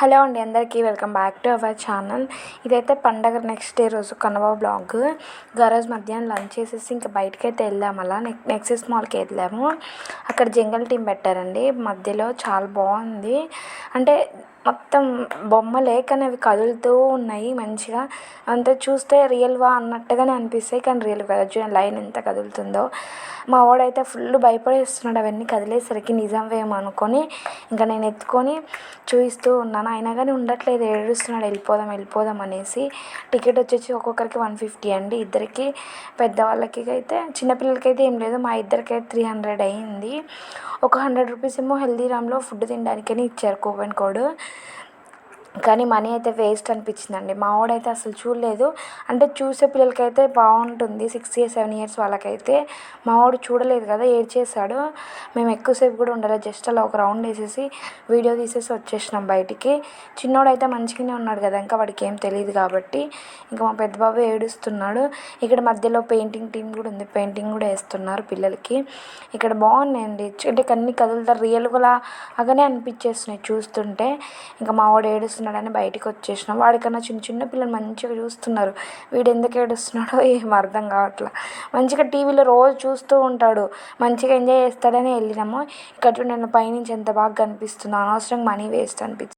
Hello అండి, అందరికీ welcome back to our channel. ఇదైతే పండగ నెక్స్ట్ డే రోజు కన్నవ బ్లాగ్. రోజు మధ్యాహ్నం లంచ్ చేసేసి ఇంకా బయటకైతే వెళ్ళాము. అలా నెక్సెస్ మాల్కి వెళ్ళాము. అక్కడ జంగల్ టీమ్ పెట్టారండి మధ్యలో, చాలా బాగుంది. అంటే మొత్తం బొమ్మలే కానీ అవి కదులుతూ ఉన్నాయి మంచిగా. అంతే చూస్తే రియల్వా అన్నట్టుగానే అనిపిస్తాయి, కానీ రియల్ కాదు. లైన్ ఎంత కదులుతుందో. మా వాడైతే ఫుల్ భయపడేస్తున్నాడు అవన్నీ కదిలేసరికి నిజంవేమో అనుకొని. ఇంకా నేను ఎత్తుకొని చూపిస్తూ ఉన్నాను, అయినా కానీ ఉండట్లేదు, ఏడుస్తున్నాడు వెళ్ళిపోదాం అనేసి. టికెట్ వచ్చేసి ఒక్కొక్కరికి 150 అండి, ఇద్దరికి. పెద్దవాళ్ళకి అయితే, చిన్నపిల్లలకి అయితే ఏం లేదు, మా ఇద్దరికైతే 300 అయ్యింది. ఒక 100 రూపీస్ ఏమో హెల్దీరామ్లో ఫుడ్ తినడానికని ఇచ్చారు, కూపన్ కోడ్. కానీ మనీ అయితే వేస్ట్ అనిపించిందండి. మా వాడైతే అసలు చూడలేదు. అంటే చూసే పిల్లలకైతే బాగుంటుంది, 6 years 7 years వాళ్ళకైతే. మా వాడు చూడలేదు కదా, ఏడ్చేసాడు. మేము ఎక్కువసేపు కూడా ఉండలేదు, జస్ట్ అలా ఒక రౌండ్ వేసేసి వీడియో తీసేసి వచ్చేసినాం బయటికి. చిన్నోడైతే మంచిగానే ఉన్నాడు కదా, ఇంకా వాడికి ఏం తెలియదు కాబట్టి. ఇంకా మా పెద్ద బాబు ఏడుస్తున్నాడు. ఇక్కడ మధ్యలో పెయింటింగ్ టీం కూడా ఉంది, పెయింటింగ్ కూడా వేస్తున్నారు పిల్లలకి. ఇక్కడ బాగున్నాయండి, అంటే అన్ని కదులుతారు, రియల్గా లాగానే అనిపించేస్తున్నాయి చూస్తుంటే. ఇంకా మా వాడు ఏడుస్తున్నాడని బయటికి వచ్చేసినాం. వాడికన్నా చిన్న చిన్న పిల్లలు మంచిగా చూస్తున్నారు. వీడు ఎందుకు ఏడుస్తున్నాడో ఏం అర్థం కావట్లా. మంచిగా టీవీలో రోజు చూస్తూ ఉంటాడు, మంచిగా ఎంజాయ్ చేస్తాడని వెళ్ళినాము. ఇక్కడ నేను పైనుంచి ఎంత బాగా కనిపిస్తుందో, అనవసరంగా మనీ వేస్ట్ అనిపించింది.